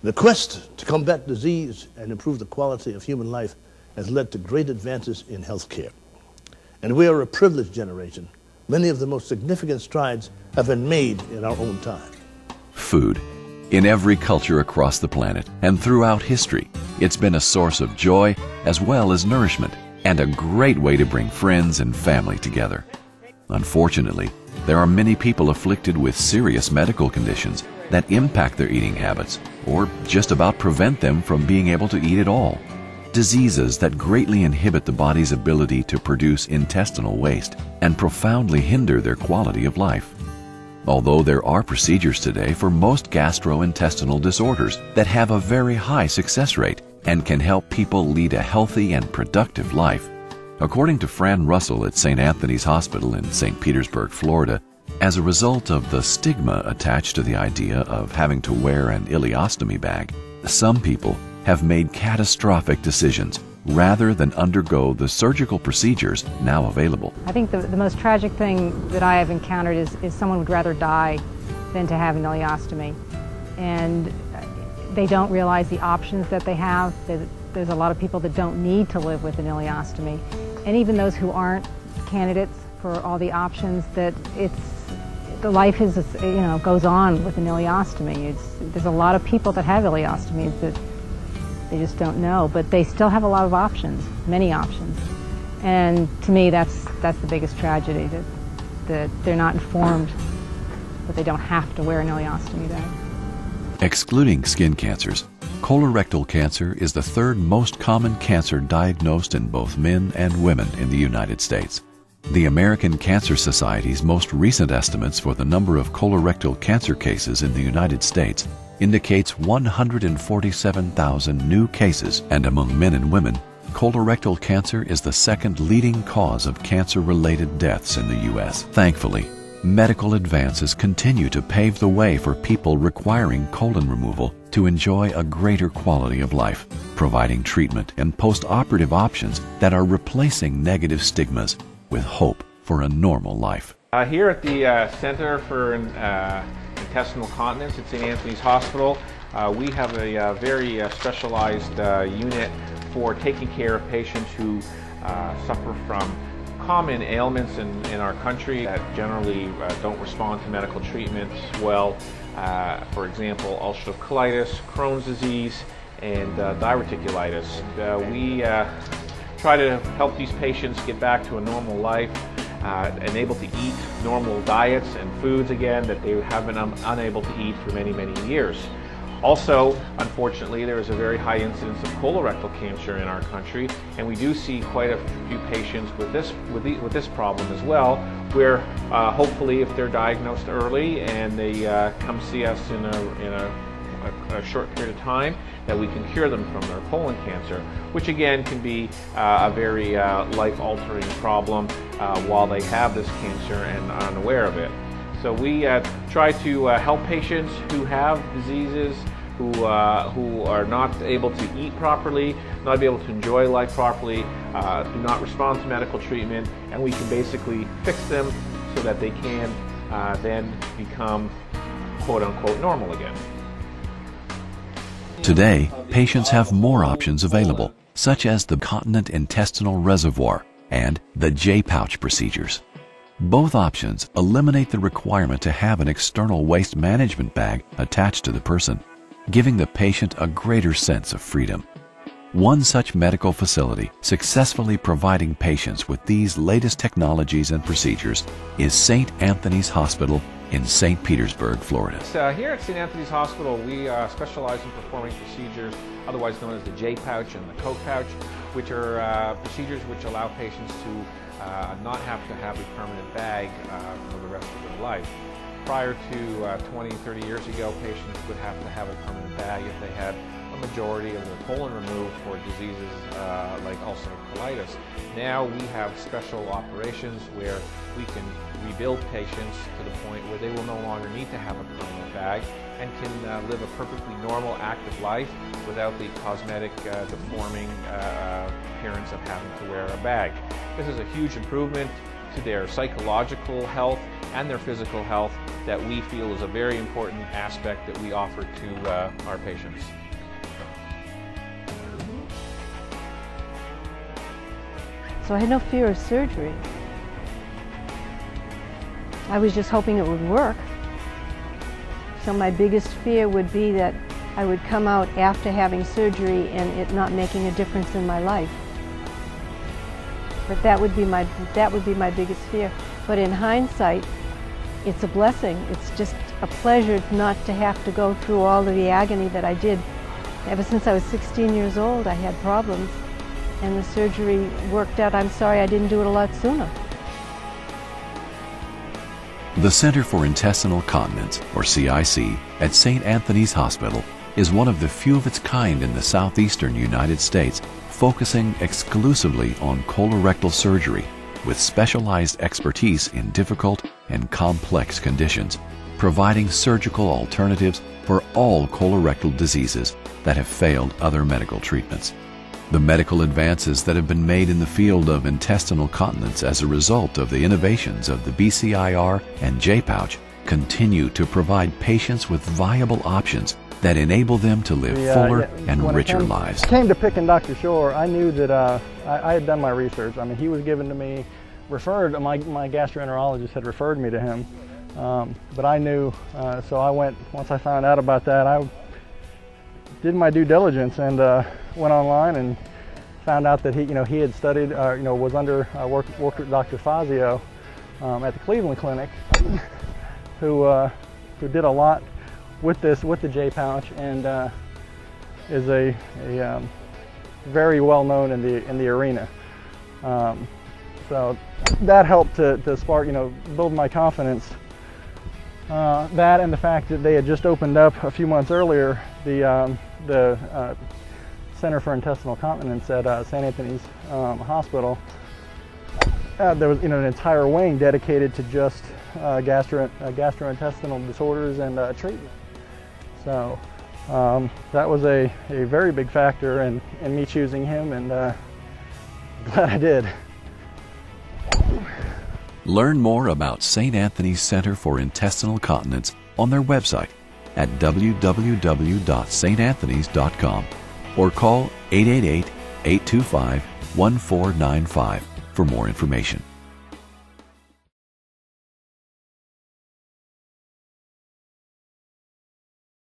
The quest to combat disease and improve the quality of human life has led to great advances in healthcare. And we are a privileged generation. Many of the most significant strides have been made in our own time. Food. In every culture across the planet and throughout history, it's been a source of joy as well as nourishment and a great way to bring friends and family together. Unfortunately, there are many people afflicted with serious medical conditions that impact their eating habits or just about prevent them from being able to eat at all. Diseases that greatly inhibit the body's ability to produce intestinal waste and profoundly hinder their quality of life. Although there are procedures today for most gastrointestinal disorders that have a very high success rate and can help people lead a healthy and productive life, according to Fran Russell at St. Anthony's Hospital in St. Petersburg, Florida, as a result of the stigma attached to the idea of having to wear an ileostomy bag, some people have made catastrophic decisions rather than undergo the surgical procedures now available. I think the most tragic thing that I have encountered is someone would rather die than to have an ileostomy. And they don't realize the options that they have. There's a lot of people that don't need to live with an ileostomy. And even those who aren't candidates for all the options, that the life is, goes on with an ileostomy. There's a lot of people that have ileostomies that they just don't know, but they still have a lot of options, many options. And to me, that's the biggest tragedy, that they're not informed that they don't have to wear an ileostomy bag. Excluding skin cancers, colorectal cancer is the third most common cancer diagnosed in both men and women in the United States. The American Cancer Society's most recent estimates for the number of colorectal cancer cases in the United States indicates 147,000 new cases, and among men and women, colorectal cancer is the second leading cause of cancer-related deaths in the U.S. Thankfully, medical advances continue to pave the way for people requiring colon removal to enjoy a greater quality of life, providing treatment and post-operative options that are replacing negative stigmas with hope for a normal life. Here at the Center for Intestinal Continence at St. Anthony's Hospital, we have a very specialized unit for taking care of patients who suffer from common ailments in our country that generally don't respond to medical treatments well. For example, ulcerative colitis, Crohn's disease, and diverticulitis. We try to help these patients get back to a normal life and able to eat normal diets and foods again that they have been unable to eat for many, many years. Also, unfortunately, there is a very high incidence of colorectal cancer in our country, and we do see quite a few patients with this problem as well, where hopefully if they're diagnosed early and they come see us in a short period of time, that we can cure them from their colon cancer, which again can be a very life-altering problem while they have this cancer and are unaware of it. So we try to help patients who have diseases, who are not able to eat properly, not be able to enjoy life properly, do not respond to medical treatment, and we can basically fix them so that they can then become quote-unquote normal again. Today, patients have more options available, such as the continent intestinal reservoir and the J-pouch procedures. Both options eliminate the requirement to have an external waste management bag attached to the person, giving the patient a greater sense of freedom. One such medical facility successfully providing patients with these latest technologies and procedures is St. Anthony's Hospital in St. Petersburg, Florida. Here at St. Anthony's Hospital, we specialize in performing procedures otherwise known as the J-pouch and the Coke pouch, which are procedures which allow patients to not have to have a permanent bag for the rest of their life. Prior to 20, 30 years ago, patients would have to have a permanent bag if they had a majority of their colon removed for diseases like ulcerative colitis. Now we have special operations where we can rebuild patients to the point where they will no longer need to have a permanent bag and can live a perfectly normal, active life without the cosmetic, deforming appearance of having to wear a bag. This is a huge improvement to their psychological health and their physical health that we feel is a very important aspect that we offer to our patients. So I had no fear of surgery. I was just hoping it would work. So my biggest fear would be that I would come out after having surgery and it not making a difference in my life. But that would be my biggest fear. But in hindsight, it's a blessing. It's just a pleasure not to have to go through all of the agony that I did. Ever since I was 16 years old, I had problems, and the surgery worked out. I'm sorry I didn't do it a lot sooner. The Center for Intestinal Continence, or CIC, at St. Anthony's Hospital is one of the few of its kind in the southeastern United States, focusing exclusively on colorectal surgery with specialized expertise in difficult and complex conditions, providing surgical alternatives for all colorectal diseases that have failed other medical treatments. The medical advances that have been made in the field of intestinal continence as a result of the innovations of the BCIR and J-pouch continue to provide patients with viable options that enable them to live fuller and richer lives. When it came to picking Dr. Shore, I knew that I had done my research. I mean, he was given to me, my gastroenterologist had referred me to him, but I knew, so I went, once I found out about that, I did my due diligence and went online and found out that he had studied, was under, worked with Dr. Fazio at the Cleveland Clinic, who did a lot with the J-pouch, and is a very well known in the arena. So that helped to spark, build my confidence. That and the fact that they had just opened up a few months earlier the Center for Intestinal Continence at St. Anthony's Hospital. There was an entire wing dedicated to just gastrointestinal disorders and treatment. So that was a very big factor in me choosing him, and glad I did. Learn more about St. Anthony's Center for Intestinal Continence on their website at www.santanthonys.com or call 888-825-1495 for more information.